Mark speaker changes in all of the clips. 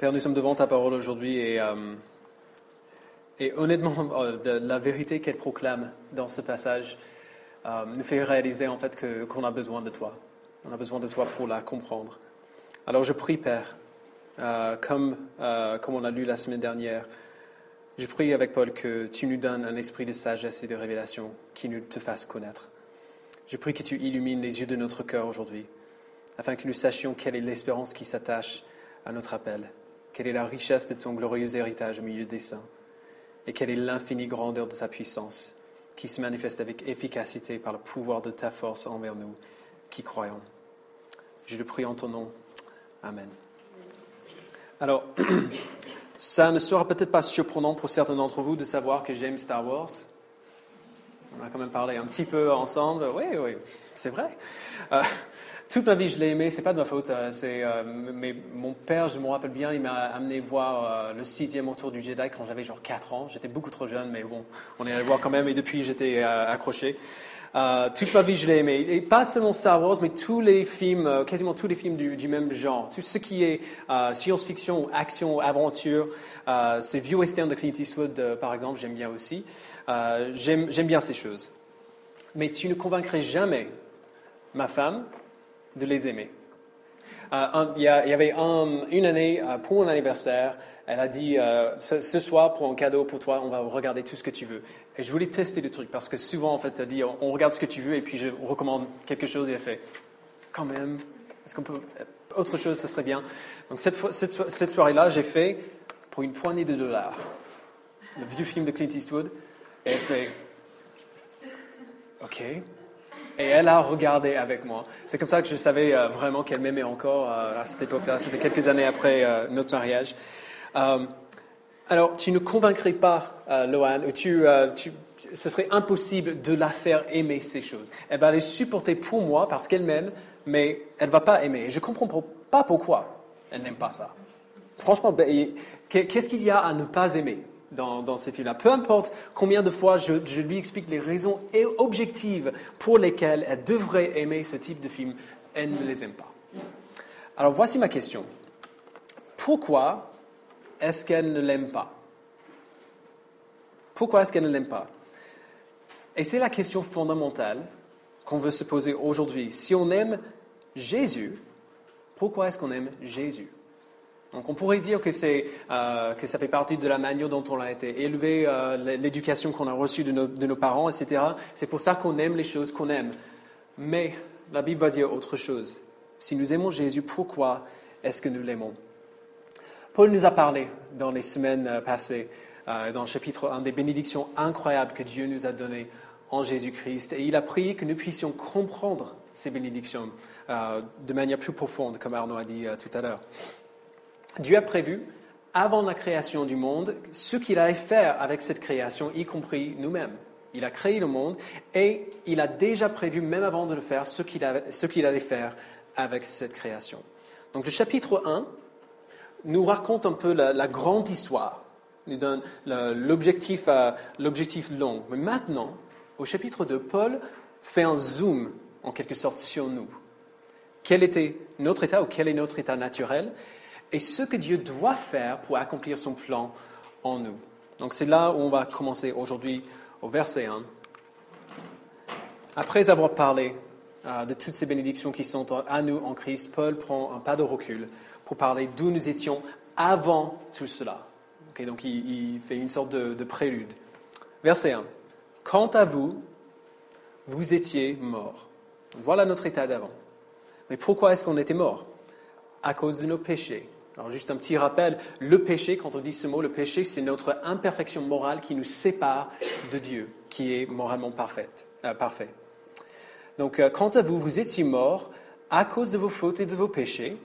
Speaker 1: Père, nous sommes devant ta parole aujourd'hui et honnêtement, la vérité qu'elle proclame dans ce passage nous fait réaliser en fait qu'on a besoin de toi. On a besoin de toi pour la comprendre. Alors je prie, Père, comme on a lu la semaine dernière, je prie avec Paul que tu nous donnes un esprit de sagesse et de révélation qui nous te fasse connaître. Je prie que tu illumines les yeux de notre cœur aujourd'hui, afin que nous sachions quelle est l'espérance qui s'attache à notre appel, quelle est la richesse de ton glorieux héritage au milieu des saints, et quelle est l'infinie grandeur de ta puissance qui se manifeste avec efficacité par le pouvoir de ta force envers nous qui croyons. Je le prie en ton nom. Amen. Alors, ça ne sera peut-être pas surprenant pour certains d'entre vous de savoir que j'aime Star Wars. On a quand même parlé un petit peu ensemble. Oui, c'est vrai. Toute ma vie, je l'ai aimé. C'est pas de ma faute. Mais mon père, je me rappelle bien, il m'a amené voir le 6e autour du Jedi quand j'avais genre 4 ans. J'étais beaucoup trop jeune, mais bon, on est allé voir quand même. Et depuis, j'étais accroché. Toute ma vie, je l'ai aimé. Et pas seulement Star Wars, mais tous les films, quasiment tous les films du même genre. Tout ce qui est science-fiction, action, aventure. Ces vieux westerns de Clint Eastwood, par exemple, j'aime bien aussi. J'aime bien ces choses. Mais tu ne convaincrais jamais ma femme de les aimer. Il y avait une année, pour mon anniversaire, elle a dit, ce soir, pour un cadeau pour toi, on va regarder tout ce que tu veux. Et je voulais tester le truc, parce que souvent, en fait, elle dit, on regarde ce que tu veux, et puis je recommande quelque chose, et elle fait, quand même, est-ce qu'on peut, autre chose, ce serait bien. Donc cette soirée-là, j'ai fait, pour une poignée de dollars, le vieux film de Clint Eastwood, et elle fait, OK. Et elle a regardé avec moi. C'est comme ça que je savais vraiment qu'elle m'aimait encore à cette époque-là. C'était quelques années après notre mariage. Alors, tu ne convaincrais pas Loane, ou ce serait impossible de la faire aimer ces choses. Elle va les supporter pour moi parce qu'elle m'aime, mais elle ne va pas aimer. Et je ne comprends pas pourquoi elle n'aime pas ça. Franchement, qu'est-ce qu'il y a à ne pas aimer dans ces films-là? Peu importe combien de fois je lui explique les raisons objectives pour lesquelles elle devrait aimer ce type de film, elle ne les aime pas. Alors voici ma question. Pourquoi est-ce qu'elle ne l'aime pas? Pourquoi est-ce qu'elle ne l'aime pas? Et c'est la question fondamentale qu'on veut se poser aujourd'hui. Si on aime Jésus, pourquoi est-ce qu'on aime Jésus? Donc on pourrait dire que ça fait partie de la manière dont on a été élevé, l'éducation qu'on a reçue de nos parents, etc. C'est pour ça qu'on aime les choses qu'on aime. Mais la Bible va dire autre chose. Si nous aimons Jésus, pourquoi est-ce que nous l'aimons? Paul nous a parlé dans les semaines passées, dans le chapitre 1, des bénédictions incroyables que Dieu nous a données en Jésus-Christ. Et il a prié que nous puissions comprendre ces bénédictions de manière plus profonde, comme Arnaud a dit tout à l'heure. Dieu a prévu, avant la création du monde, ce qu'il allait faire avec cette création, y compris nous-mêmes. Il a créé le monde et il a déjà prévu, même avant de le faire, ce qu'il allait faire avec cette création. Donc le chapitre 1 nous raconte un peu la grande histoire, nous donne l'objectif long. Mais maintenant, au chapitre 2, Paul fait un zoom, en quelque sorte, sur nous. Quel était notre état ou quel est notre état naturel? Et ce que Dieu doit faire pour accomplir son plan en nous. Donc c'est là où on va commencer aujourd'hui au verset 1. Après avoir parlé de toutes ces bénédictions qui sont à nous en Christ, Paul prend un pas de recul pour parler d'où nous étions avant tout cela. Okay, donc il fait une sorte de prélude. Verset 1. Quant à vous, vous étiez morts. Voilà notre état d'avant. Mais pourquoi est-ce qu'on était morts? À cause de nos péchés. Alors juste un petit rappel, le péché, quand on dit ce mot, le péché, c'est notre imperfection morale qui nous sépare de Dieu, qui est moralement parfait. Donc, quant à vous, vous étiez morts à cause de vos fautes et de vos péchés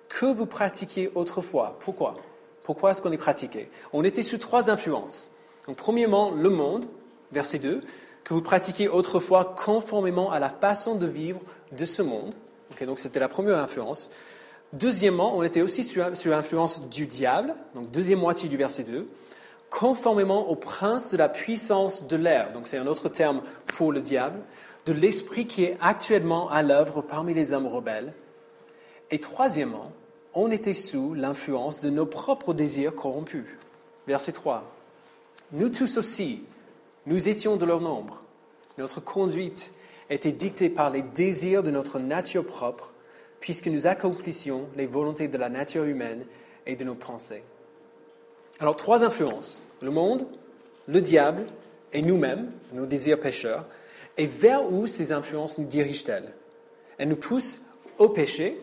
Speaker 1: que vous pratiquiez autrefois. Pourquoi? Pourquoi est-ce qu'on les pratiquait? On était sous 3 influences. Donc, premièrement, le monde, verset 2, que vous pratiquiez autrefois conformément à la façon de vivre de ce monde. Okay, donc, c'était la première influence. Deuxièmement, on était aussi sous l'influence du diable, donc deuxième moitié du verset 2, conformément au prince de la puissance de l'air, donc c'est un autre terme pour le diable, de l'esprit qui est actuellement à l'œuvre parmi les hommes rebelles. Et troisièmement, on était sous l'influence de nos propres désirs corrompus. Verset 3. Nous tous aussi, nous étions de leur nombre. Notre conduite était dictée par les désirs de notre nature propre, puisque nous accomplissions les volontés de la nature humaine et de nos pensées. Alors, 3 influences. Le monde, le diable et nous-mêmes, nos désirs pécheurs. Et vers où ces influences nous dirigent-elles? Elles nous poussent au péché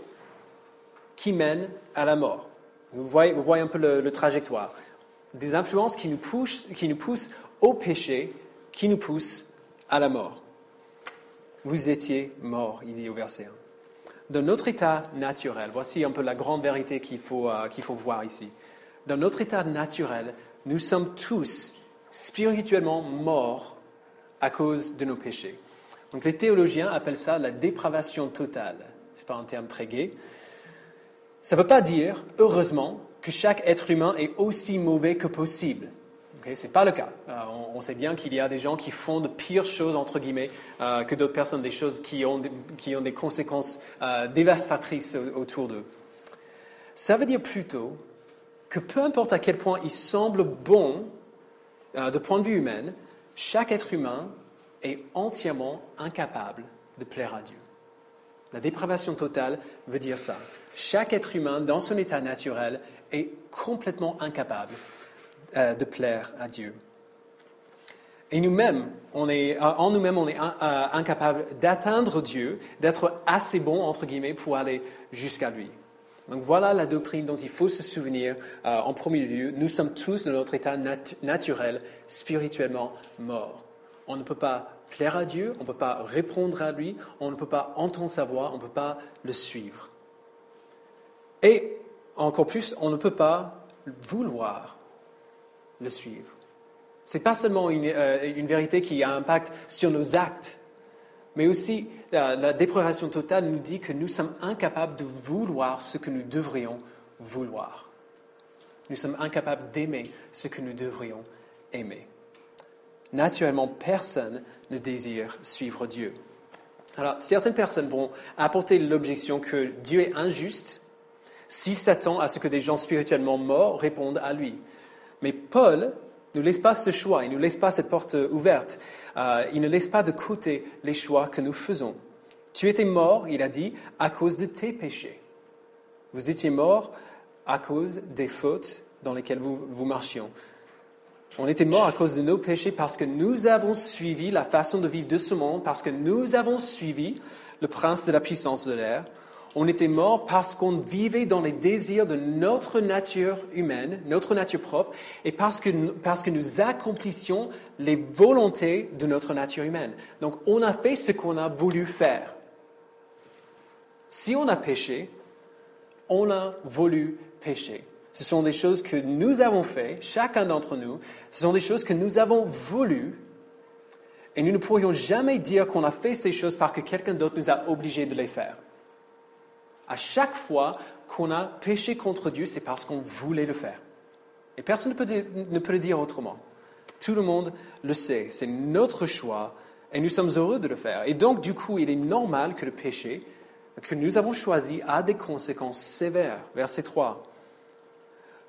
Speaker 1: qui mène à la mort. Vous voyez un peu le trajectoire. Des influences qui nous poussent au péché, qui nous poussent à la mort. Vous étiez morts, il dit au verset 1. Dans notre état naturel, voici un peu la grande vérité qu'il faut voir ici. Dans notre état naturel, nous sommes tous spirituellement morts à cause de nos péchés. Donc les théologiens appellent ça la dépravation totale. Ce n'est pas un terme très gai. Ça ne veut pas dire, heureusement, que chaque être humain est aussi mauvais que possible. Okay? Ce n'est pas le cas. On sait bien qu'il y a des gens qui font de pires choses, entre guillemets, que d'autres personnes, des choses qui ont des conséquences dévastatrices autour d'eux. Ça veut dire plutôt que peu importe à quel point il semble bon, de point de vue humain, chaque être humain est entièrement incapable de plaire à Dieu. La dépravation totale veut dire ça. Chaque être humain, dans son état naturel, est complètement incapable de plaire à Dieu. Et nous-mêmes, on est incapable d'atteindre Dieu, d'être assez bon, entre guillemets, pour aller jusqu'à lui. Donc voilà la doctrine dont il faut se souvenir en premier lieu. Nous sommes tous dans notre état naturel, spirituellement morts. On ne peut pas plaire à Dieu, on ne peut pas répondre à lui, on ne peut pas entendre sa voix, on ne peut pas le suivre. Et encore plus, on ne peut pas vouloir le suivre. Ce n'est pas seulement une vérité qui a un impact sur nos actes, mais aussi la dépravation totale nous dit que nous sommes incapables de vouloir ce que nous devrions vouloir. Nous sommes incapables d'aimer ce que nous devrions aimer. Naturellement, personne ne désire suivre Dieu. Alors, certaines personnes vont apporter l'objection que Dieu est injuste s'il s'attend à ce que des gens spirituellement morts répondent à lui. Mais Paul ne laisse pas ce choix, il ne laisse pas cette porte ouverte. Il ne laisse pas de côté les choix que nous faisons. Tu étais mort, il a dit, à cause de tes péchés. Vous étiez mort à cause des fautes dans lesquelles vous marchions. On était mort à cause de nos péchés parce que nous avons suivi la façon de vivre de ce monde, parce que nous avons suivi le prince de la puissance de l'air. On était mort parce qu'on vivait dans les désirs de notre nature humaine, notre nature propre, et parce que nous accomplissions les volontés de notre nature humaine. Donc, on a fait ce qu'on a voulu faire. Si on a péché, on a voulu pécher. Ce sont des choses que nous avons faites, chacun d'entre nous. Ce sont des choses que nous avons voulu. Et nous ne pourrions jamais dire qu'on a fait ces choses parce que quelqu'un d'autre nous a obligés de les faire. À chaque fois qu'on a péché contre Dieu, c'est parce qu'on voulait le faire. Et personne ne peut le dire autrement. Tout le monde le sait. C'est notre choix et nous sommes heureux de le faire. Et donc, du coup, il est normal que le péché que nous avons choisi a des conséquences sévères. Verset 3.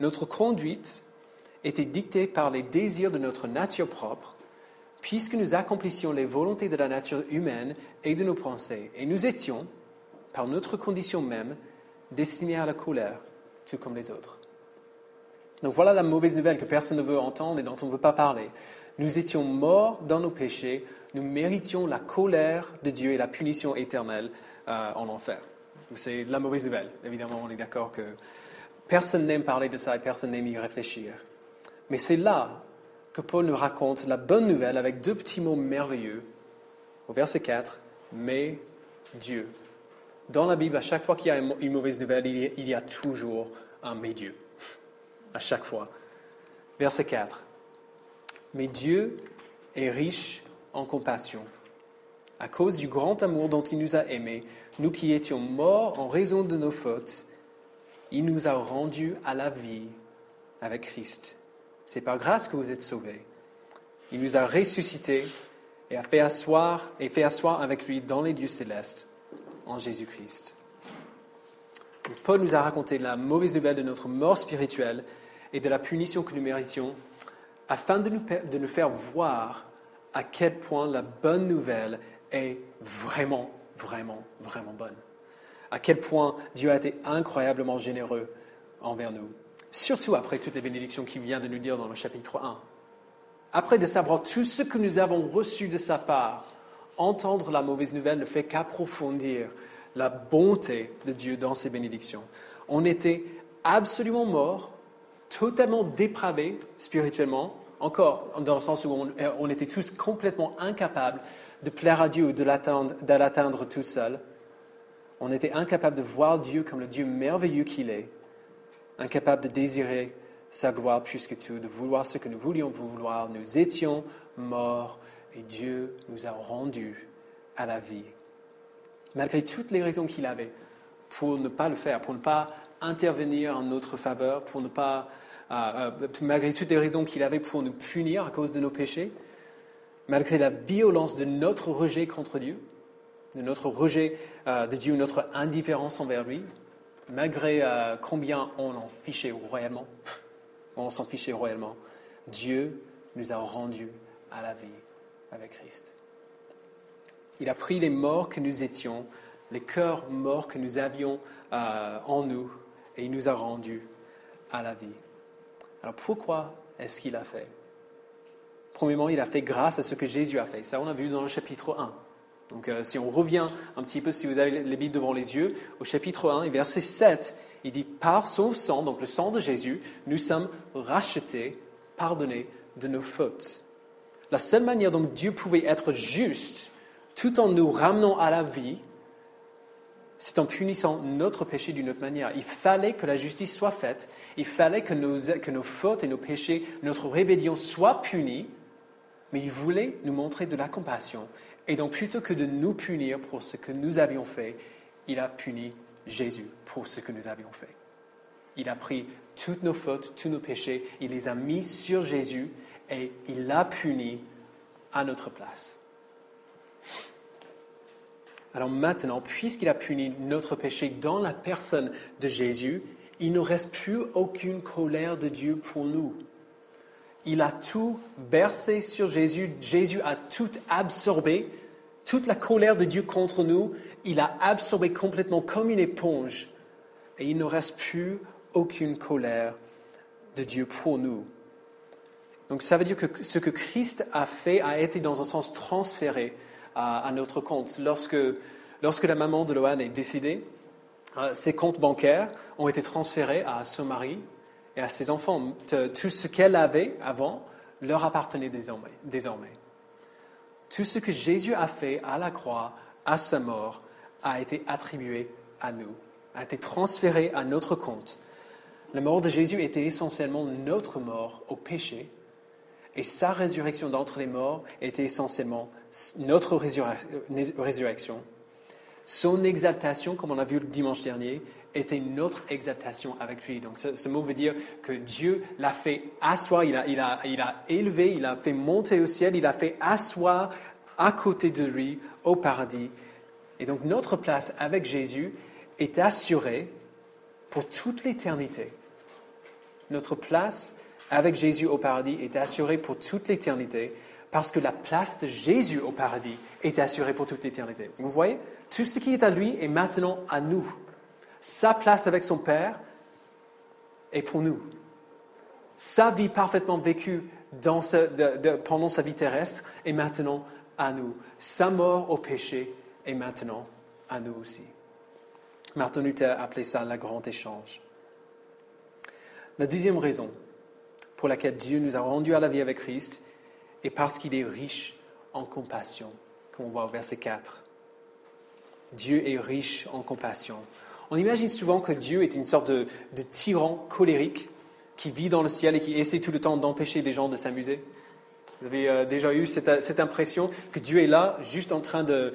Speaker 1: Notre conduite était dictée par les désirs de notre nature propre, puisque nous accomplissions les volontés de la nature humaine et de nos pensées. Et nous étions, par notre condition même, destinés à la colère, tout comme les autres. Donc voilà la mauvaise nouvelle que personne ne veut entendre et dont on ne veut pas parler. Nous étions morts dans nos péchés, nous méritions la colère de Dieu et la punition éternelle en enfer. C'est la mauvaise nouvelle. Évidemment, on est d'accord que personne n'aime parler de ça et personne n'aime y réfléchir. Mais c'est là que Paul nous raconte la bonne nouvelle avec 2 petits mots merveilleux. Au verset 4, « Mais Dieu ». Dans la Bible, à chaque fois qu'il y a une mauvaise nouvelle, il y a toujours un « mais Dieu ». À chaque fois. Verset 4, « Mais Dieu est riche en compassion. À cause du grand amour dont il nous a aimés, nous qui étions morts en raison de nos fautes, il nous a rendus à la vie avec Christ. C'est par grâce que vous êtes sauvés. Il nous a ressuscités et fait asseoir avec lui dans les lieux célestes en Jésus-Christ. » Donc, Paul nous a raconté la mauvaise nouvelle de notre mort spirituelle et de la punition que nous méritions, afin de nous faire voir à quel point la bonne nouvelle est vraiment, vraiment, vraiment bonne. À quel point Dieu a été incroyablement généreux envers nous. Surtout après toutes les bénédictions qu'il vient de nous dire dans le chapitre 1. Après de savoir tout ce que nous avons reçu de sa part, entendre la mauvaise nouvelle ne fait qu'approfondir la bonté de Dieu dans ses bénédictions. On était absolument morts, totalement dépravés spirituellement, encore dans le sens où on était tous complètement incapables de plaire à Dieu ou de l'atteindre tout seul. On était incapables de voir Dieu comme le Dieu merveilleux qu'il est, incapables de désirer sa gloire plus que tout, de vouloir ce que nous voulions vouloir. Nous étions morts et Dieu nous a rendus à la vie. Malgré toutes les raisons qu'il avait pour ne pas le faire, pour ne pas intervenir en notre faveur, pour ne pas, malgré toutes les raisons qu'il avait pour nous punir à cause de nos péchés, malgré la violence de notre rejet contre Dieu, de notre rejet de Dieu, notre indifférence envers lui, malgré combien on en fichait royalement, on s'en fichait royalement, Dieu nous a rendus à la vie avec Christ. Il a pris les morts que nous étions, les cœurs morts que nous avions en nous, et il nous a rendus à la vie. Alors pourquoi est-ce qu'il a fait? Premièrement, il a fait grâce à ce que Jésus a fait. Ça, on a vu dans le chapitre 1. Donc, si on revient un petit peu, si vous avez les Bibles devant les yeux, au chapitre 1, et verset 7, il dit « Par son sang, donc le sang de Jésus, nous sommes rachetés, pardonnés de nos fautes. » La seule manière dont Dieu pouvait être juste, tout en nous ramenant à la vie, c'est en punissant notre péché d'une autre manière. Il fallait que la justice soit faite, il fallait que nos fautes et nos péchés, notre rébellion soient punis, mais il voulait nous montrer de la compassion. Et donc, plutôt que de nous punir pour ce que nous avions fait, il a puni Jésus pour ce que nous avions fait. Il a pris toutes nos fautes, tous nos péchés, il les a mis sur Jésus et il l'a puni à notre place. Alors maintenant, puisqu'il a puni notre péché dans la personne de Jésus, il ne reste plus aucune colère de Dieu pour nous. Il a tout versé sur Jésus. Jésus a tout absorbé. Toute la colère de Dieu contre nous, il a absorbé complètement comme une éponge. Et il ne reste plus aucune colère de Dieu pour nous. Donc ça veut dire que ce que Christ a fait a été dans un sens transféré à notre compte. Lorsque la maman de Loan est décédée, ses comptes bancaires ont été transférés à son mari et à ses enfants. Tout ce qu'elle avait avant leur appartenait désormais. Tout ce que Jésus a fait à la croix, à sa mort, a été attribué à nous, a été transféré à notre compte. La mort de Jésus était essentiellement notre mort au péché, et sa résurrection d'entre les morts était essentiellement notre résurrection. Son exaltation, comme on a vu le dimanche dernier, était notre exaltation avec lui. Donc ce mot veut dire que Dieu l'a fait asseoir, il a élevé, il a fait monter au ciel, il a fait asseoir à côté de lui au paradis. Et donc notre place avec Jésus est assurée pour toute l'éternité. Notre place avec Jésus au paradis est assurée pour toute l'éternité parce que la place de Jésus au paradis est assurée pour toute l'éternité. Vous voyez, tout ce qui est à lui est maintenant à nous. Sa place avec son Père est pour nous. Sa vie parfaitement vécue pendant sa vie terrestre est maintenant à nous. Sa mort au péché est maintenant à nous aussi. Martin Luther appelait ça le grand échange. La deuxième raison pour laquelle Dieu nous a rendus à la vie avec Christ est parce qu'il est riche en compassion, comme on voit au verset 4. Dieu est riche en compassion. On imagine souvent que Dieu est une sorte de tyran colérique qui vit dans le ciel et qui essaie tout le temps d'empêcher des gens de s'amuser. Vous avez déjà eu cette impression que Dieu est là, juste en train de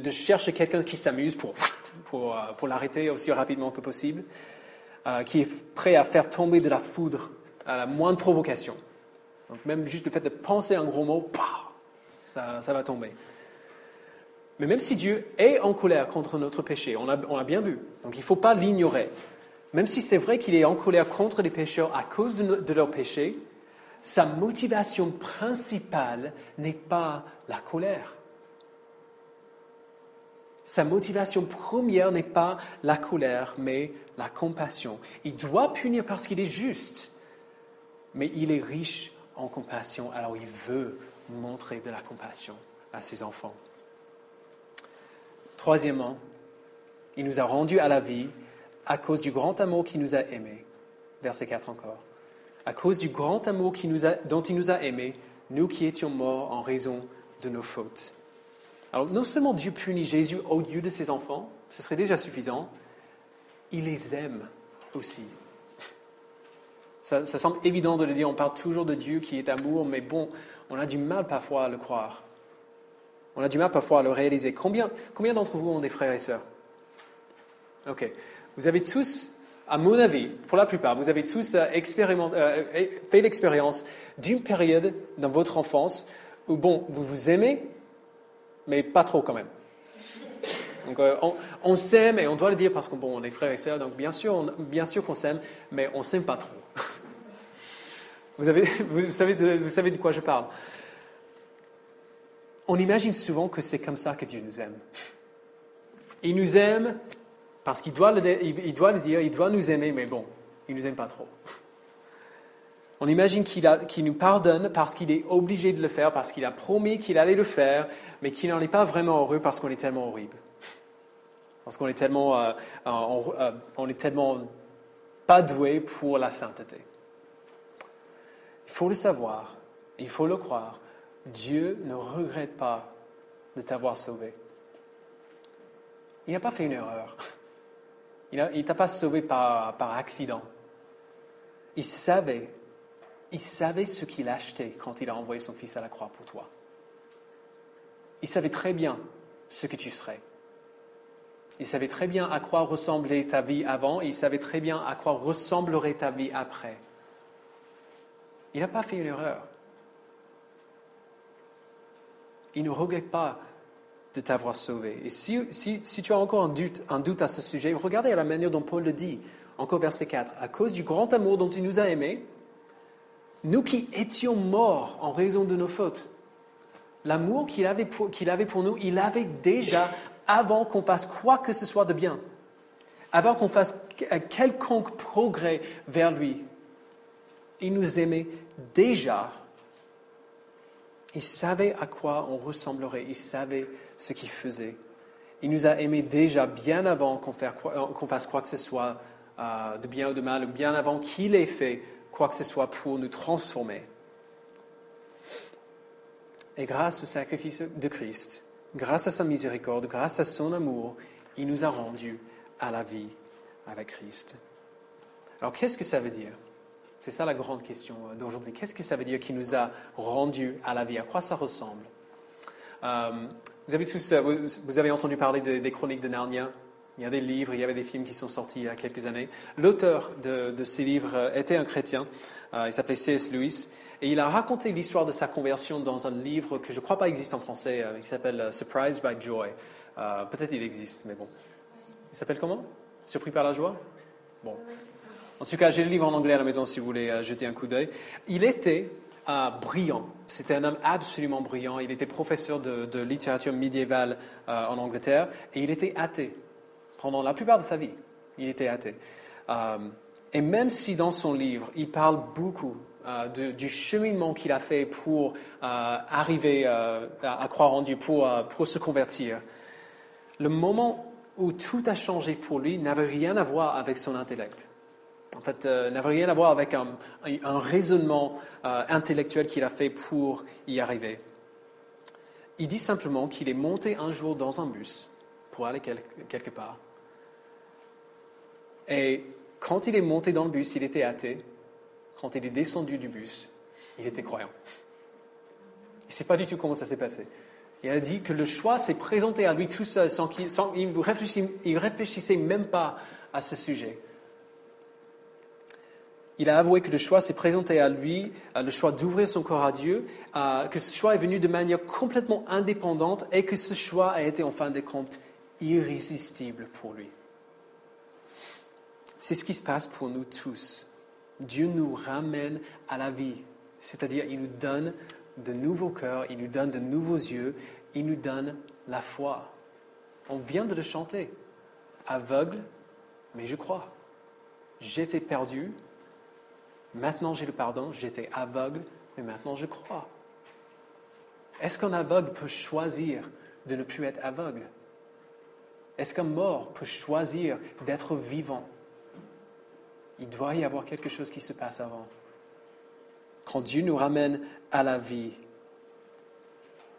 Speaker 1: chercher quelqu'un qui s'amuse pour l'arrêter aussi rapidement que possible, qui est prêt à faire tomber de la foudre à la moindre provocation. Donc même juste le fait de penser un gros mot, ça va tomber. Mais même si Dieu est en colère contre notre péché, on a bien vu, donc il ne faut pas l'ignorer. Même si c'est vrai qu'il est en colère contre les pécheurs à cause de leur péché, sa motivation principale n'est pas la colère. Sa motivation première n'est pas la colère, mais la compassion. Il doit punir parce qu'il est juste, mais il est riche en compassion, alors il veut montrer de la compassion à ses enfants. Troisièmement, il nous a rendus à la vie à cause du grand amour qu'il nous a aimés. Verset 4 encore. À cause du grand amour dont il nous a aimés, nous qui étions morts en raison de nos fautes. Alors, non seulement Dieu punit Jésus au lieu de ses enfants, ce serait déjà suffisant, il les aime aussi. Ça semble évident de le dire, on parle toujours de Dieu qui est amour, mais bon, on a du mal parfois à le croire. On a du mal parfois à le réaliser. Combien d'entre vous ont des frères et sœurs? Ok. Vous avez tous, à mon avis, pour la plupart, vous avez tous fait l'expérience d'une période dans votre enfance où, bon, vous vous aimez, mais pas trop quand même. Donc, on s'aime et on doit le dire parce qu'on est frères et sœurs, donc bien sûr qu'on s'aime, mais on ne s'aime pas trop. Vous savez de quoi je parle. On imagine souvent que c'est comme ça que Dieu nous aime. Il nous aime parce qu'il doit le dire, il doit nous aimer, mais bon, il ne nous aime pas trop. On imagine qu'il nous pardonne parce qu'il est obligé de le faire, parce qu'il a promis qu'il allait le faire, mais qu'il n'en est pas vraiment heureux parce qu'on est tellement horrible. Parce qu'on est tellement, pas doué pour la sainteté. Il faut le savoir, il faut le croire. Dieu ne regrette pas de t'avoir sauvé. Il n'a pas fait une erreur. Il ne t'a pas sauvé par accident. Il savait ce qu'il achetait quand il a envoyé son Fils à la croix pour toi. Il savait très bien ce que tu serais. Il savait très bien à quoi ressemblait ta vie avant, et il savait très bien à quoi ressemblerait ta vie après. Il n'a pas fait une erreur. Il ne regrette pas de t'avoir sauvé. Et si tu as encore un doute à ce sujet, regardez à la manière dont Paul le dit, encore verset 4. À cause du grand amour dont il nous a aimés, nous qui étions morts en raison de nos fautes, l'amour qu'il avait pour nous, il l'avait déjà avant qu'on fasse quoi que ce soit de bien, avant qu'on fasse quelconque progrès vers lui. Il nous aimait déjà. Il savait à quoi on ressemblerait. Il savait ce qu'il faisait. Il nous a aimés déjà bien avant qu'on fasse quoi que ce soit de bien ou de mal, bien avant qu'il ait fait quoi que ce soit pour nous transformer. Et grâce au sacrifice de Christ, grâce à sa miséricorde, grâce à son amour, il nous a rendus à la vie avec Christ. Alors, qu'est-ce que ça veut dire? C'est ça la grande question d'aujourd'hui. Qu'est-ce que ça veut dire qu'il nous a rendus à la vie? À quoi ça ressemble? Vous avez entendu parler des chroniques de Narnia? Il y a des livres, il y avait des films qui sont sortis il y a quelques années. L'auteur de ces livres était un chrétien. Il s'appelait C.S. Lewis. Et il a raconté l'histoire de sa conversion dans un livre que je ne crois pas existe en français, qui s'appelle Surprised by Joy. Peut-être il existe, mais bon. Il s'appelle comment? Surpris par la joie? Bon. En tout cas, j'ai le livre en anglais à la maison si vous voulez jeter un coup d'œil. Il était brillant. C'était un homme absolument brillant. Il était professeur de littérature médiévale en Angleterre et il était athée. Pendant la plupart de sa vie, il était athée. Et même si dans son livre, il parle beaucoup du cheminement qu'il a fait pour arriver à croire en Dieu, pour se convertir, le moment où tout a changé pour lui n'avait rien à voir avec son intellect. En fait, n'avait rien à voir avec un raisonnement intellectuel qu'il a fait pour y arriver. Il dit simplement qu'il est monté un jour dans un bus pour aller quelque part. Et quand il est monté dans le bus, il était athée. Quand il est descendu du bus, il était croyant. Il ne sait pas du tout comment ça s'est passé. Il a dit que le choix s'est présenté à lui tout seul, il ne réfléchissait même pas à ce sujet. il a avoué que le choix s'est présenté à lui, le choix d'ouvrir son corps à Dieu, que ce choix est venu de manière complètement indépendante et que ce choix a été en fin de compte irrésistible pour lui. C'est ce qui se passe pour nous tous. Dieu nous ramène à la vie, c'est-à-dire il nous donne de nouveaux cœurs, il nous donne de nouveaux yeux, il nous donne la foi. On vient de le chanter. Aveugle, mais je crois. J'étais perdu, maintenant j'ai le pardon. J'étais aveugle, mais maintenant je crois. Est-ce qu'un aveugle peut choisir de ne plus être aveugle? Est-ce qu'un mort peut choisir d'être vivant? Il doit y avoir quelque chose qui se passe avant. Quand Dieu nous ramène à la vie,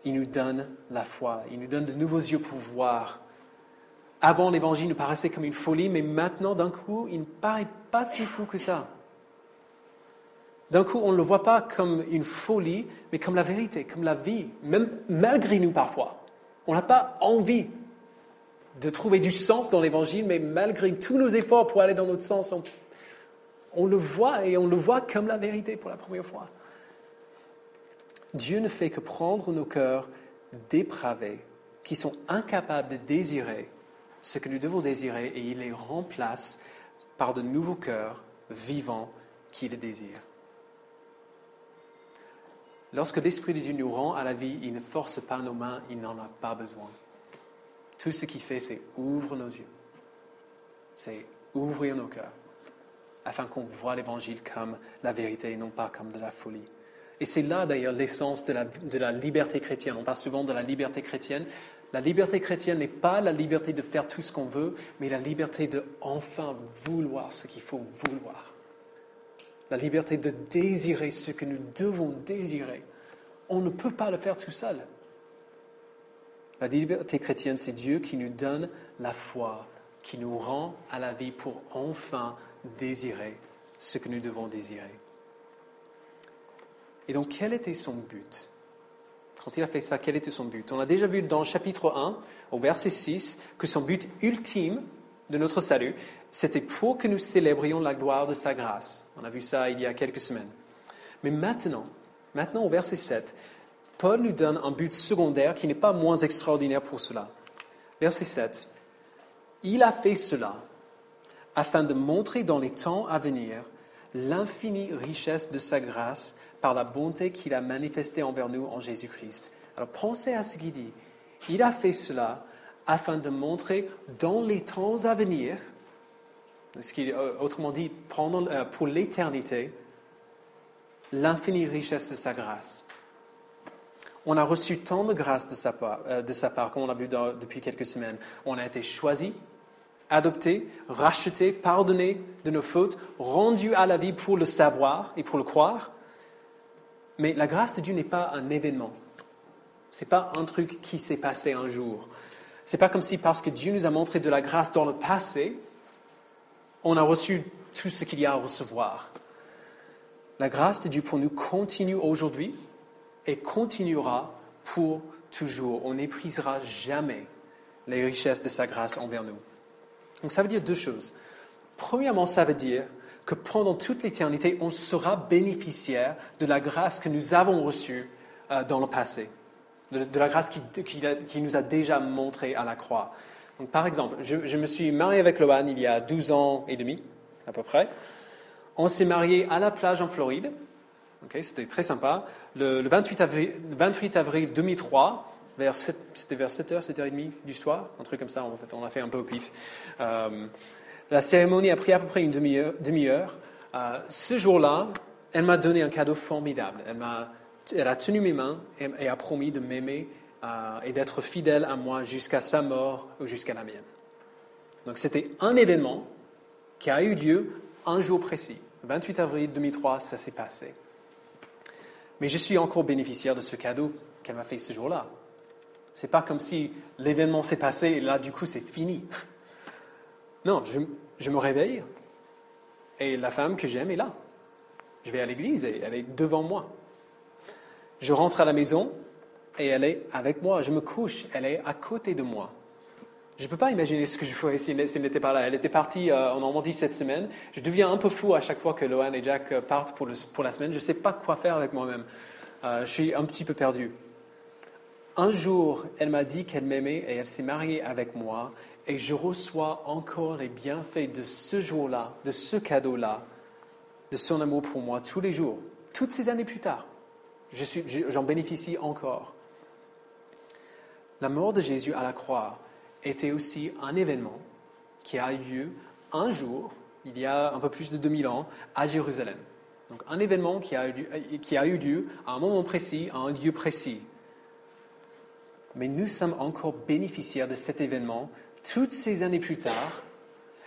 Speaker 1: il nous donne la foi, il nous donne de nouveaux yeux pour voir. Avant, l'Évangile nous paraissait comme une folie, mais maintenant, d'un coup, il ne paraît pas si fou que ça. D'un coup, on ne le voit pas comme une folie, mais comme la vérité, comme la vie, même malgré nous parfois. On n'a pas envie de trouver du sens dans l'Évangile, mais malgré tous nos efforts pour aller dans notre sens, on le voit et on le voit comme la vérité pour la première fois. Dieu ne fait que prendre nos cœurs dépravés, qui sont incapables de désirer ce que nous devons désirer, et il les remplace par de nouveaux cœurs vivants qui le désirent. Lorsque l'Esprit de Dieu nous rend à la vie, il ne force pas nos mains, il n'en a pas besoin. Tout ce qu'il fait, c'est ouvrir nos yeux, c'est ouvrir nos cœurs, afin qu'on voit l'Évangile comme la vérité et non pas comme de la folie. Et c'est là d'ailleurs l'essence de la liberté chrétienne. On parle souvent de la liberté chrétienne. La liberté chrétienne n'est pas la liberté de faire tout ce qu'on veut, mais la liberté de enfin vouloir ce qu'il faut vouloir. La liberté de désirer ce que nous devons désirer. On ne peut pas le faire tout seul. La liberté chrétienne, c'est Dieu qui nous donne la foi, qui nous rend à la vie pour enfin désirer ce que nous devons désirer. Et donc, quel était son but? Quand il a fait ça, quel était son but? On a déjà vu dans le chapitre 1, au verset 6, que son but ultime de notre salut, c'était pour que nous célébrions la gloire de sa grâce. On a vu ça il y a quelques semaines. Mais maintenant au verset 7, Paul nous donne un but secondaire qui n'est pas moins extraordinaire pour cela. Verset 7, « Il a fait cela afin de montrer dans les temps à venir l'infinie richesse de sa grâce par la bonté qu'il a manifestée envers nous en Jésus-Christ. » Alors pensez à ce qu'il dit. Il a fait cela afin de montrer dans les temps à venir, autrement dit, pour l'éternité, l'infinie richesse de sa grâce. On a reçu tant de grâce de sa part, comme on l'a vu depuis quelques semaines. On a été choisis, adoptés, rachetés, pardonnés de nos fautes, rendus à la vie pour le savoir et pour le croire. Mais la grâce de Dieu n'est pas un événement. Ce n'est pas un truc qui s'est passé un jour. Ce n'est pas comme si parce que Dieu nous a montré de la grâce dans le passé, on a reçu tout ce qu'il y a à recevoir. La grâce de Dieu pour nous continue aujourd'hui et continuera pour toujours. On n'épuisera jamais les richesses de sa grâce envers nous. Donc ça veut dire deux choses. Premièrement, ça veut dire que pendant toute l'éternité, on sera bénéficiaire de la grâce que nous avons reçue dans le passé, de la grâce qui nous a déjà montrée à la croix. Donc, par exemple, je me suis marié avec Loan il y a 12 ans et demi, à peu près. On s'est mariés à la plage en Floride. Okay, c'était très sympa. Le 28 avril 2003, c'était vers 7h, 7h30 du soir, un truc comme ça, en fait, on a fait un peu au pif. La cérémonie a pris à peu près une demi-heure. Ce jour-là, elle m'a donné un cadeau formidable. Elle a tenu mes mains et a promis de m'aimer et d'être fidèle à moi jusqu'à sa mort ou jusqu'à la mienne. Donc c'était un événement qui a eu lieu un jour précis. Le 28 avril 2003, ça s'est passé. Mais je suis encore bénéficiaire de ce cadeau qu'elle m'a fait ce jour-là. Ce n'est pas comme si l'événement s'est passé et là, du coup, c'est fini. Non, je me réveille et la femme que j'aime est là. Je vais à l'église et elle est devant moi. Je rentre à la maison et elle est avec moi. Je me couche, elle est à côté de moi. Je ne peux pas imaginer ce que je ferais si elle n'était pas là. Elle était partie en Normandie cette semaine. Je deviens un peu fou à chaque fois que Lohan et Jack partent pour la semaine. Je ne sais pas quoi faire avec moi-même. Je suis un petit peu perdu. Un jour, elle m'a dit qu'elle m'aimait et elle s'est mariée avec moi. Et je reçois encore les bienfaits de ce jour-là, de ce cadeau-là, de son amour pour moi tous les jours, toutes ces années plus tard. J'en bénéficie encore. La mort de Jésus à la croix était aussi un événement qui a eu lieu un jour, il y a un peu plus de 2000 ans, à Jérusalem. Donc un événement qui a eu lieu à un moment précis, à un lieu précis. Mais nous sommes encore bénéficiaires de cet événement toutes ces années plus tard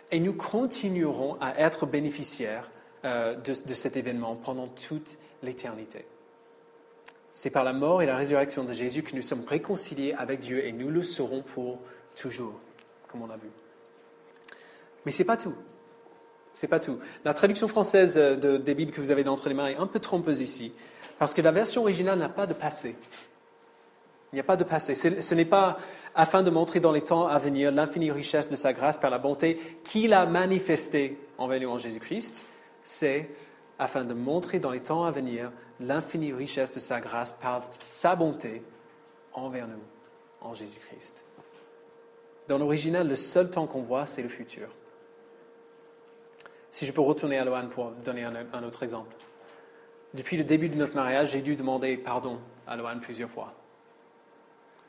Speaker 1: et nous continuerons à être bénéficiaires de cet événement pendant toute l'éternité. C'est par la mort et la résurrection de Jésus que nous sommes réconciliés avec Dieu et nous le serons pour toujours, comme on a vu. Mais ce n'est pas tout. C'est pas tout. La traduction française des Bibles que vous avez entre les mains est un peu trompeuse ici, parce que la version originale n'a pas de passé. Il n'y a pas de passé. Ce n'est pas afin de montrer dans les temps à venir l'infinie richesse de sa grâce par la bonté qu'il a manifestée envers nous en Jésus-Christ. C'est afin de montrer dans les temps à venir l'infinie richesse de sa grâce par sa bonté envers nous en Jésus-Christ. Dans l'original, le seul temps qu'on voit, c'est le futur. Si je peux retourner à Lohan pour donner un autre exemple. Depuis le début de notre mariage, j'ai dû demander pardon à Lohan plusieurs fois.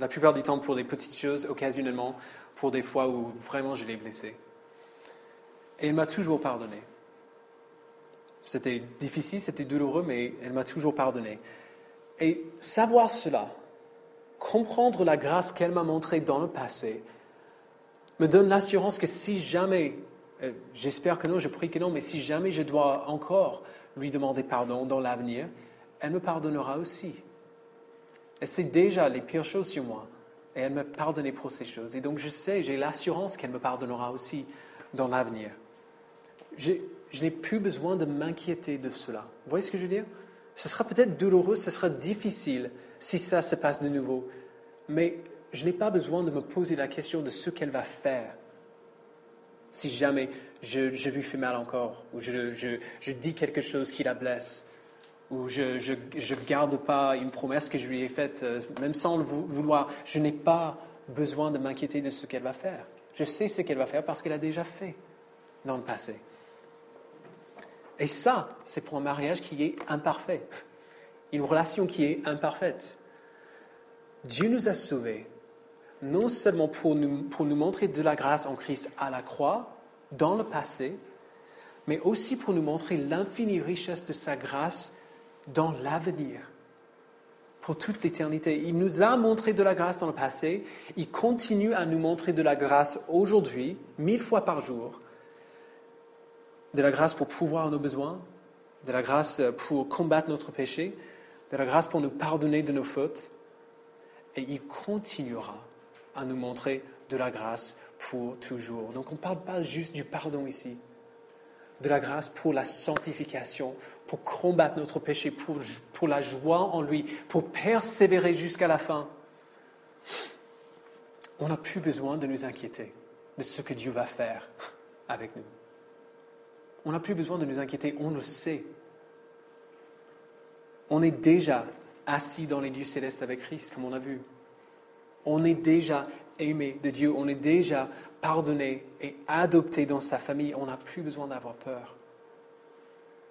Speaker 1: La plupart du temps pour des petites choses, occasionnellement pour des fois où vraiment je l'ai blessée. Et elle m'a toujours pardonné. C'était difficile, c'était douloureux, mais elle m'a toujours pardonné. Et savoir cela, comprendre la grâce qu'elle m'a montrée dans le passé, me donne l'assurance que si jamais, j'espère que non, je prie que non, mais si jamais je dois encore lui demander pardon dans l'avenir, elle me pardonnera aussi. Elle sait déjà les pires choses sur moi et elle m'a pardonné pour ces choses. Et donc je sais, j'ai l'assurance qu'elle me pardonnera aussi dans l'avenir. Je n'ai plus besoin de m'inquiéter de cela. Vous voyez ce que je veux dire? Ce sera peut-être douloureux, ce sera difficile si ça se passe de nouveau. Mais je n'ai pas besoin de me poser la question de ce qu'elle va faire. Si jamais je lui fais mal encore, ou je dis quelque chose qui la blesse, ou je ne garde pas une promesse que je lui ai faite, même sans le vouloir, je n'ai pas besoin de m'inquiéter de ce qu'elle va faire. Je sais ce qu'elle va faire parce qu'elle a déjà fait dans le passé. Et ça, c'est pour un mariage qui est imparfait, une relation qui est imparfaite. Dieu nous a sauvés, non seulement pour nous montrer de la grâce en Christ à la croix, dans le passé, mais aussi pour nous montrer l'infinie richesse de sa grâce dans l'avenir, pour toute l'éternité. Il nous a montré de la grâce dans le passé, il continue à nous montrer de la grâce aujourd'hui, 1000 fois par jour, de la grâce pour pourvoir nos besoins, de la grâce pour combattre notre péché, de la grâce pour nous pardonner de nos fautes, et il continuera à nous montrer de la grâce pour toujours. Donc on ne parle pas juste du pardon ici, de la grâce pour la sanctification, pour combattre notre péché, pour la joie en lui, pour persévérer jusqu'à la fin. On n'a plus besoin de nous inquiéter de ce que Dieu va faire avec nous. On n'a plus besoin de nous inquiéter, on le sait. On est déjà assis dans les lieux célestes avec Christ, comme on a vu. On est déjà aimé de Dieu, on est déjà pardonné et adopté dans sa famille. On n'a plus besoin d'avoir peur.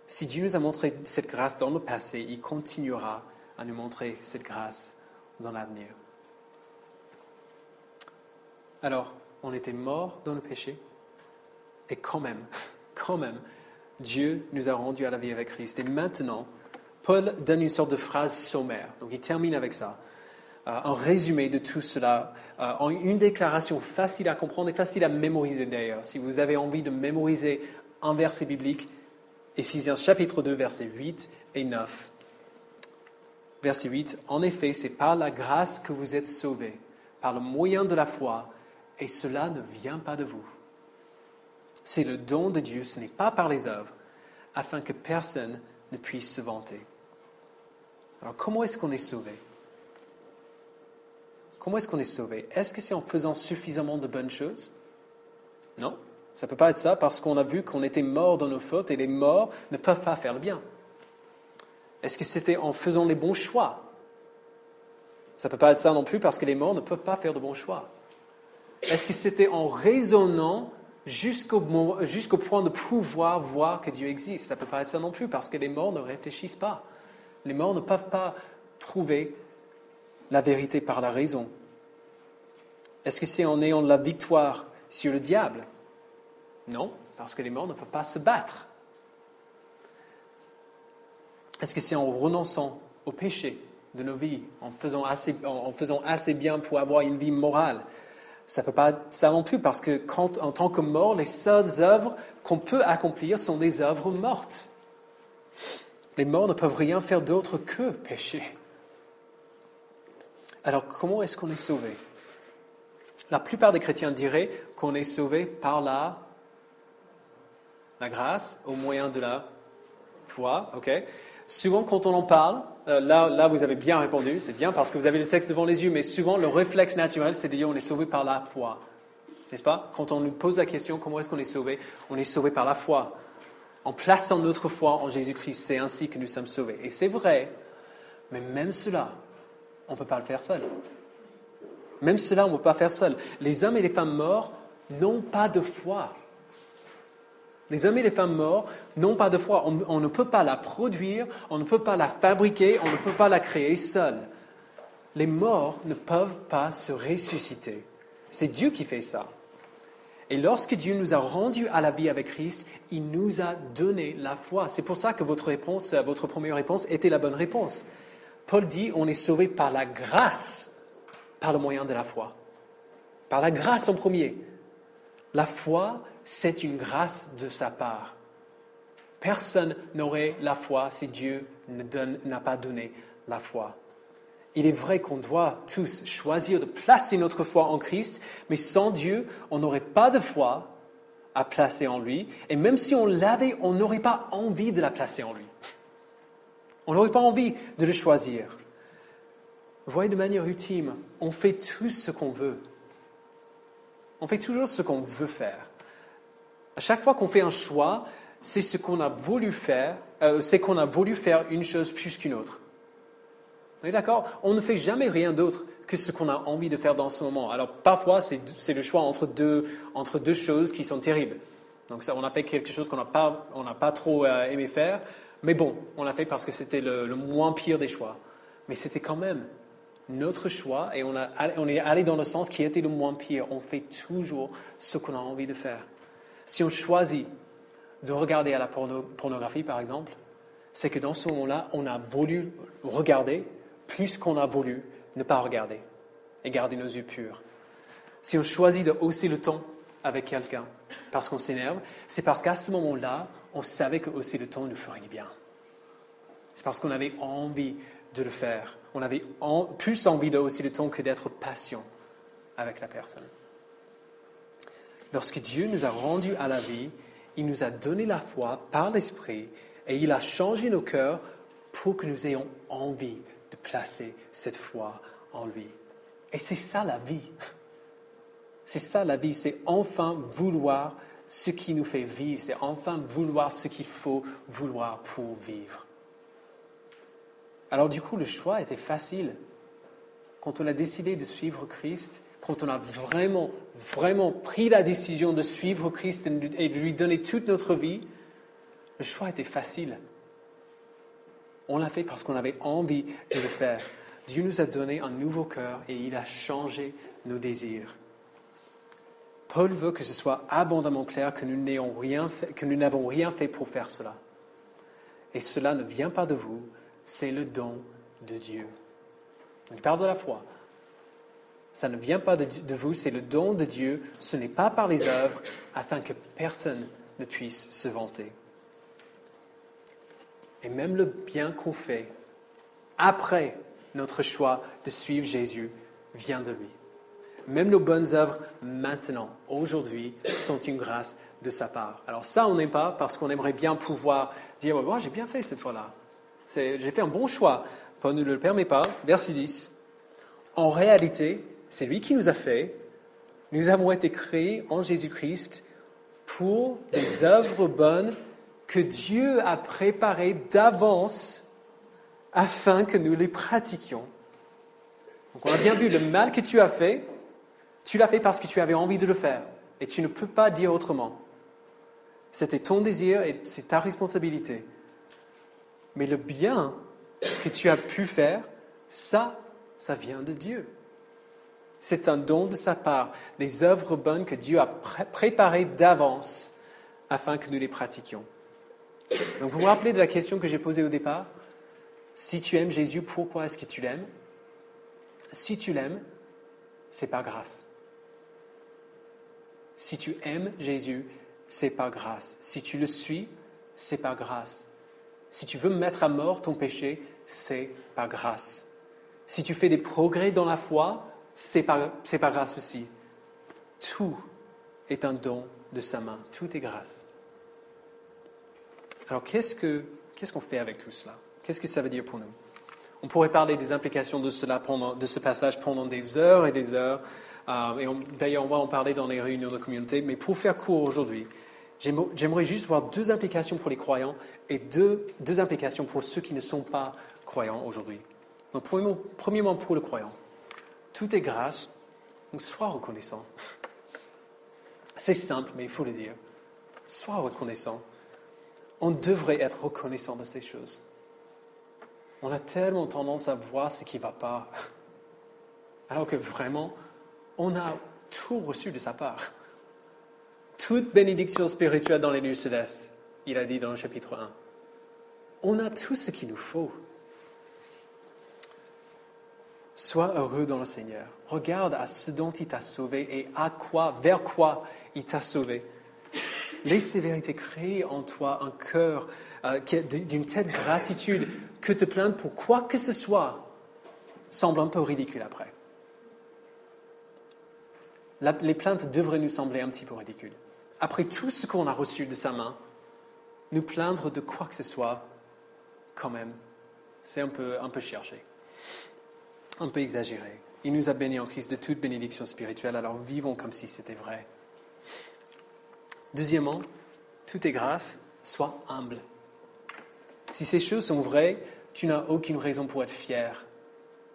Speaker 1: Si Dieu nous a montré cette grâce dans le passé, il continuera à nous montrer cette grâce dans l'avenir. Alors, on était morts dans le péché, et quand même, Dieu nous a rendus à la vie avec Christ. Et maintenant, Paul donne une sorte de phrase sommaire. Donc, il termine avec ça. Un résumé de tout cela, en une déclaration facile à comprendre et facile à mémoriser d'ailleurs. Si vous avez envie de mémoriser un verset biblique, Éphésiens chapitre 2, versets 8 et 9. Verset 8, « En effet, c'est par la grâce que vous êtes sauvés, par le moyen de la foi, et cela ne vient pas de vous. C'est le don de Dieu, ce n'est pas par les œuvres, afin que personne ne puisse se vanter. » Alors, comment est-ce qu'on est sauvé? comment est-ce qu'on est sauvé? Est-ce que c'est en faisant suffisamment de bonnes choses? Non, ça ne peut pas être ça parce qu'on a vu qu'on était morts dans nos fautes et les morts ne peuvent pas faire le bien. Est-ce que c'était en faisant les bons choix? Ça ne peut pas être ça non plus parce que les morts ne peuvent pas faire de bons choix. Est-ce que c'était en raisonnant jusqu'au point de pouvoir voir que Dieu existe? Ça ne peut pas être ça non plus parce que les morts ne réfléchissent pas. Les morts ne peuvent pas trouver la vérité par la raison. Est-ce que c'est en ayant la victoire sur le diable? Non, parce que les morts ne peuvent pas se battre. Est-ce que c'est en renonçant au péché de nos vies, en faisant assez bien pour avoir une vie morale? Ça ne peut pas être ça non plus, parce que en tant que mort, les seules œuvres qu'on peut accomplir sont des œuvres mortes. Les morts ne peuvent rien faire d'autre que pécher. Alors, comment est-ce qu'on est sauvé? La plupart des chrétiens diraient qu'on est sauvé par la grâce, au moyen de la foi. Okay? Souvent, quand on en parle, là, vous avez bien répondu, c'est bien parce que vous avez le texte devant les yeux, mais souvent, le réflexe naturel, c'est de dire on est sauvé par la foi. N'est-ce pas? Quand on nous pose la question, comment est-ce qu'on est sauvé? On est sauvé par la foi. En plaçant notre foi en Jésus-Christ, c'est ainsi que nous sommes sauvés. Et c'est vrai, mais même cela, on ne peut pas le faire seul. Même cela, on ne peut pas faire seul. Les hommes et les femmes morts n'ont pas de foi. Les hommes et les femmes morts n'ont pas de foi. On ne peut pas la produire, on ne peut pas la fabriquer, on ne peut pas la créer seul. Les morts ne peuvent pas se ressusciter. C'est Dieu qui fait ça. Et lorsque Dieu nous a rendus à la vie avec Christ, il nous a donné la foi. C'est pour ça que votre première réponse était la bonne réponse. Paul dit, on est sauvé par la grâce, par le moyen de la foi. Par la grâce en premier. La foi, c'est une grâce de sa part. Personne n'aurait la foi si Dieu n'a pas donné la foi. Il est vrai qu'on doit tous choisir de placer notre foi en Christ, mais sans Dieu, on n'aurait pas de foi à placer en lui. Et même si on l'avait, on n'aurait pas envie de la placer en lui. On n'aurait pas envie de le choisir. Vous voyez, de manière ultime, on fait tout ce qu'on veut. On fait toujours ce qu'on veut faire. À chaque fois qu'on fait un choix, c'est ce qu'on a voulu faire, c'est qu'on a voulu faire une chose plus qu'une autre. On est d'accord? On ne fait jamais rien d'autre que ce qu'on a envie de faire dans ce moment. Alors parfois, c'est le choix entre deux choses qui sont terribles. Donc ça, on a fait quelque chose qu'on n'a pas trop aimé faire, mais bon, on l'a fait parce que c'était le moins pire des choix. Mais c'était quand même notre choix et on est allé dans le sens qui était le moins pire. On fait toujours ce qu'on a envie de faire. Si on choisit de regarder à la pornographie, par exemple, c'est que dans ce moment-là, on a voulu regarder plus qu'on a voulu ne pas regarder et garder nos yeux purs. Si on choisit de hausser le ton avec quelqu'un parce qu'on s'énerve, c'est parce qu'à ce moment-là, on savait que hausser le ton nous ferait du bien. C'est parce qu'on avait envie de le faire. On avait plus envie de hausser le ton que d'être patient avec la personne. Lorsque Dieu nous a rendus à la vie, il nous a donné la foi par l'Esprit et il a changé nos cœurs pour que nous ayons envie de placer cette foi en lui. Et c'est ça la vie. C'est ça la vie, c'est enfin vouloir ce qui nous fait vivre, c'est enfin vouloir ce qu'il faut vouloir pour vivre. Alors du coup, le choix était facile. Quand on a décidé de suivre Christ, quand on a vraiment, vraiment pris la décision de suivre Christ et de lui donner toute notre vie, le choix était facile. On l'a fait parce qu'on avait envie de le faire. Dieu nous a donné un nouveau cœur et il a changé nos désirs. Paul veut que ce soit abondamment clair que nous n'avons rien fait pour faire cela. Et cela ne vient pas de vous, c'est le don de Dieu. Il parle de la foi. Ça ne vient pas de vous, c'est le don de Dieu. Ce n'est pas par les œuvres, afin que personne ne puisse se vanter. Et même le bien qu'on fait après notre choix de suivre Jésus vient de lui. Même nos bonnes œuvres maintenant, aujourd'hui, sont une grâce de sa part. Alors ça, on n'aime pas parce qu'on aimerait bien pouvoir dire « j'ai bien fait cette fois-là. J'ai fait un bon choix. » Paul ne le permet pas. Verset 10. En réalité, C'est lui qui nous a fait. Nous avons été créés en Jésus-Christ pour des œuvres bonnes que Dieu a préparées d'avance afin que nous les pratiquions. Donc on a bien vu, le mal que tu as fait, tu l'as fait parce que tu avais envie de le faire. Et tu ne peux pas dire autrement. C'était ton désir et c'est ta responsabilité. Mais le bien que tu as pu faire, ça vient de Dieu. C'est un don de sa part, des œuvres bonnes que Dieu a préparées d'avance afin que nous les pratiquions. Donc vous vous rappelez de la question que j'ai posée au départ? Si tu aimes Jésus, pourquoi est-ce que tu l'aimes? Si tu l'aimes, c'est par grâce. Si tu aimes Jésus, c'est par grâce. Si tu le suis, c'est par grâce. Si tu veux mettre à mort ton péché, c'est par grâce. Si tu fais des progrès dans la foi, c'est par grâce aussi. Tout est un don de sa main. Tout est grâce. Alors, qu'est-ce qu'on fait avec tout cela? Qu'est-ce que ça veut dire pour nous? On pourrait parler des implications de cela de ce passage pendant des heures et des heures. D'ailleurs, on va en parler dans les réunions de communauté. Mais pour faire court aujourd'hui, j'aimerais juste voir deux implications pour les croyants et deux implications pour ceux qui ne sont pas croyants aujourd'hui. Donc, premièrement, pour le croyant. Tout est grâce, donc sois reconnaissant. C'est simple, mais il faut le dire. Sois reconnaissant. On devrait être reconnaissant de ces choses. On a tellement tendance à voir ce qui ne va pas, alors que vraiment, on a tout reçu de sa part. Toute bénédiction spirituelle dans les lieux célestes, il a dit dans le chapitre 1. On a tout ce qu'il nous faut. Sois heureux dans le Seigneur. Regarde à ce dont il t'a sauvé et vers quoi il t'a sauvé. Laisse ces vérités créer en toi un cœur d'une telle gratitude que te plaindre pour quoi que ce soit semble un peu ridicule après. Les plaintes devraient nous sembler un petit peu ridicules. Après tout ce qu'on a reçu de sa main, nous plaindre de quoi que ce soit, quand même, c'est un peu cherché. Un peu exagéré. Il nous a bénis en Christ de toute bénédiction spirituelle, alors vivons comme si c'était vrai. Deuxièmement, tout est grâce, sois humble. Si ces choses sont vraies, tu n'as aucune raison pour être fier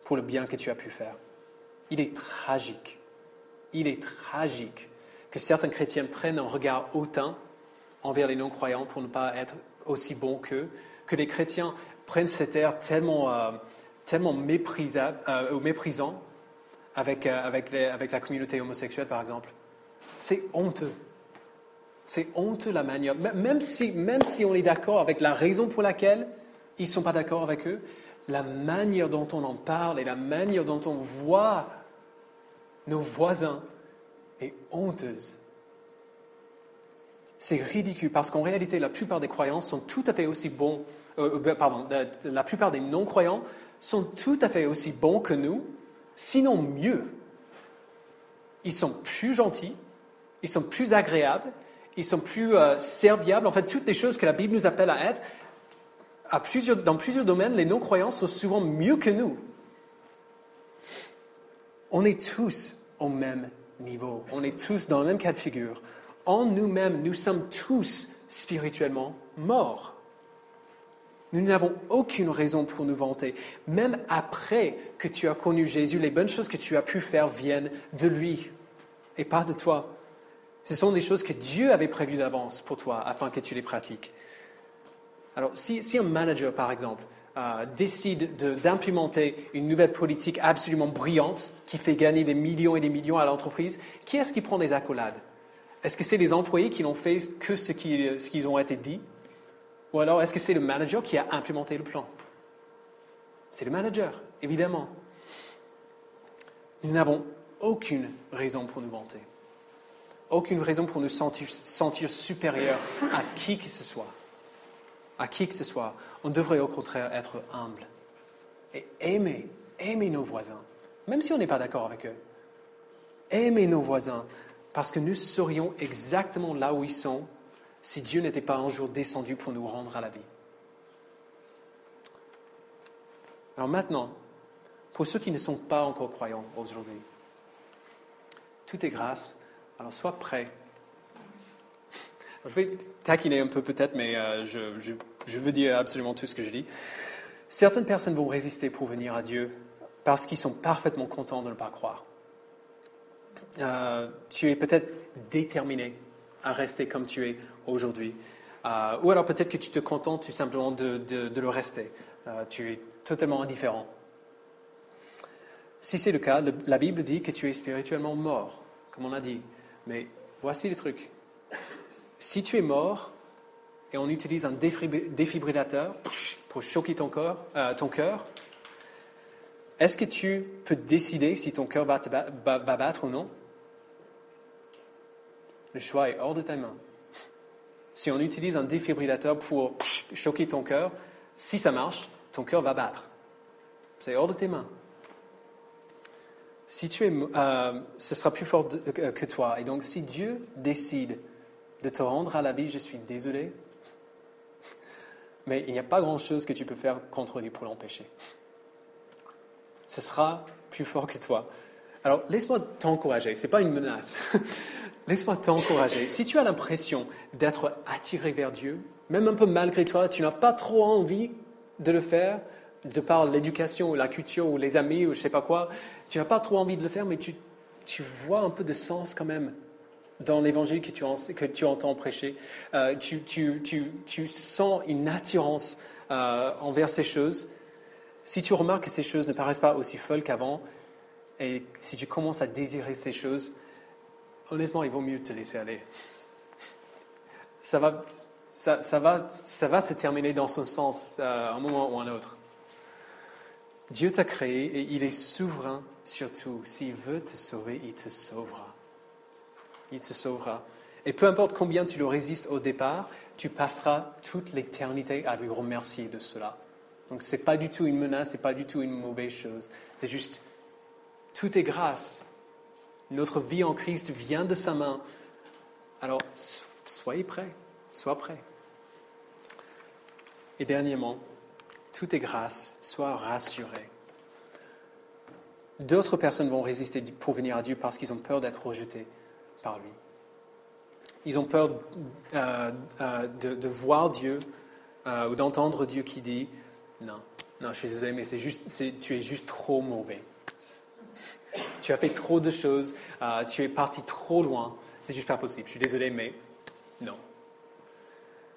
Speaker 1: pour le bien que tu as pu faire. Il est tragique que certains chrétiens prennent un regard hautain envers les non-croyants pour ne pas être aussi bons qu'eux, que les chrétiens prennent cet air tellement méprisant avec la communauté homosexuelle, par exemple. C'est honteux. C'est honteux la manière, même si on est d'accord avec la raison pour laquelle ils ne sont pas d'accord avec eux, la manière dont on en parle et la manière dont on voit nos voisins est honteuse. C'est ridicule parce qu'en réalité, la plupart des croyants sont tout à fait aussi bons, la plupart des non-croyants sont tout à fait aussi bons que nous, sinon mieux. Ils sont plus gentils, ils sont plus agréables, ils sont plus serviables. En fait, toutes les choses que la Bible nous appelle à être, dans plusieurs domaines, les non-croyants sont souvent mieux que nous. On est tous au même niveau. On est tous dans le même cas de figure. En nous-mêmes, nous sommes tous spirituellement morts. Nous n'avons aucune raison pour nous vanter. Même après que tu as connu Jésus, les bonnes choses que tu as pu faire viennent de lui et pas de toi. Ce sont des choses que Dieu avait prévues d'avance pour toi afin que tu les pratiques. Alors, si un manager, par exemple, décide d'implémenter une nouvelle politique absolument brillante qui fait gagner des millions et des millions à l'entreprise, qui est-ce qui prend des accolades? Est-ce que c'est les employés qui n'ont fait que ce qu'ils ont été dit? Ou alors est-ce que c'est le manager qui a implémenté le plan? C'est le manager, évidemment. Nous n'avons aucune raison pour nous vanter. Aucune raison pour nous sentir supérieurs à qui que ce soit. À qui que ce soit. On devrait au contraire être humble et aimer nos voisins, même si on n'est pas d'accord avec eux. Aimer nos voisins, parce que nous serions exactement là où ils sont si Dieu n'était pas un jour descendu pour nous rendre à la vie. Alors maintenant, pour ceux qui ne sont pas encore croyants aujourd'hui, Tout est grâce. Alors sois prêt. Alors, je vais taquiner un peu peut-être, mais je veux dire absolument tout ce que je dis. Certaines personnes vont résister pour venir à Dieu parce qu'ils sont parfaitement contents de ne pas croire. Tu es peut-être déterminé à rester comme tu es aujourd'hui. Ou alors peut-être que tu te contentes tout simplement de le rester. Tu es totalement indifférent. Si c'est le cas, la Bible dit que tu es spirituellement mort, comme on a dit. Mais voici le truc. Si tu es mort et on utilise un défibrillateur pour choquer ton cœur, est-ce que tu peux décider si ton cœur va battre ou non? Le choix est hors de ta main. Si on utilise un défibrillateur pour choquer ton cœur, si ça marche, ton cœur va battre. C'est hors de tes mains. Si tu es, ce sera plus fort que toi. Et donc, si Dieu décide de te rendre à la vie, je suis désolé, mais il n'y a pas grand-chose que tu peux faire contre lui pour l'empêcher. Ce sera plus fort que toi. Alors, laisse-moi t'encourager. Ce n'est pas une menace. Laisse-moi t'encourager. Si tu as l'impression d'être attiré vers Dieu, même un peu malgré toi, tu n'as pas trop envie de le faire, de par l'éducation ou la culture ou les amis ou je ne sais pas quoi, tu n'as pas trop envie de le faire, mais tu vois un peu de sens quand même dans l'évangile que tu entends prêcher. Tu sens une attirance envers ces choses. Si tu remarques que ces choses ne paraissent pas aussi folles qu'avant, et si tu commences à désirer ces choses, honnêtement, il vaut mieux te laisser aller. Ça va se terminer dans son sens à un moment ou un autre. Dieu t'a créé et il est souverain sur tout. S'il veut te sauver, il te sauvera. Il te sauvera. Et peu importe combien tu le résistes au départ, tu passeras toute l'éternité à lui remercier de cela. Donc ce n'est pas du tout une menace, ce n'est pas du tout une mauvaise chose. C'est juste, tout est grâce. Notre vie en Christ vient de sa main. Alors, soyez prêts, sois prêts. Et dernièrement, tout est grâce, sois rassuré. D'autres personnes vont résister pour venir à Dieu parce qu'ils ont peur d'être rejetés par lui. Ils ont peur de voir Dieu ou d'entendre Dieu qui dit « Non, je suis désolé, mais tu es juste trop mauvais. Tu as fait trop de choses, tu es parti trop loin, c'est juste pas possible. Je suis désolé, mais non. »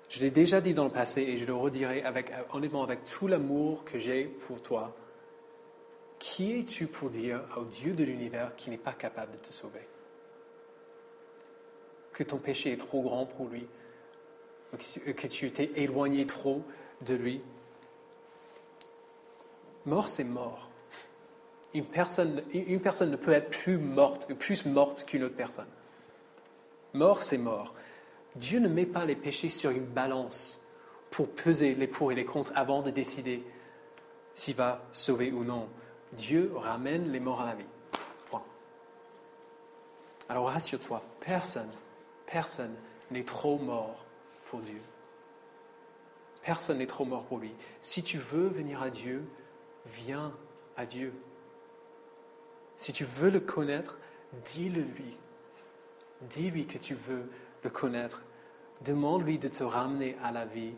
Speaker 1: Je l'ai déjà dit dans le passé et je le redirai honnêtement avec tout l'amour que j'ai pour toi. Qui es-tu pour dire au Dieu de l'univers qui n'est pas capable de te sauver? Que ton péché est trop grand pour lui, que tu t'es éloigné trop de lui. Mort, c'est mort. Une personne ne peut être plus morte qu'une autre personne. Mort, c'est mort. Dieu ne met pas les péchés sur une balance pour peser les pour et les contre avant de décider s'il va sauver ou non. Dieu ramène les morts à la vie. Point. Alors rassure-toi, personne n'est trop mort pour Dieu. Personne n'est trop mort pour lui. Si tu veux venir à Dieu, viens à Dieu. Si tu veux le connaître, dis-le lui. Dis-lui que tu veux le connaître. Demande-lui de te ramener à la vie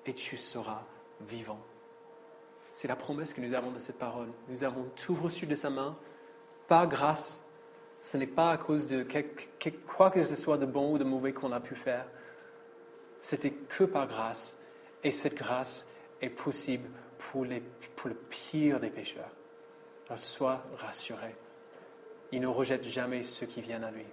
Speaker 1: et tu seras vivant. C'est la promesse que nous avons de cette parole. Nous avons tout reçu de sa main, par grâce. Ce n'est pas à cause de quoi que ce soit de bon ou de mauvais qu'on a pu faire. C'était que par grâce. Et cette grâce est possible pour le pire des pécheurs. Alors sois rassuré. Il ne rejette jamais ceux qui viennent à lui.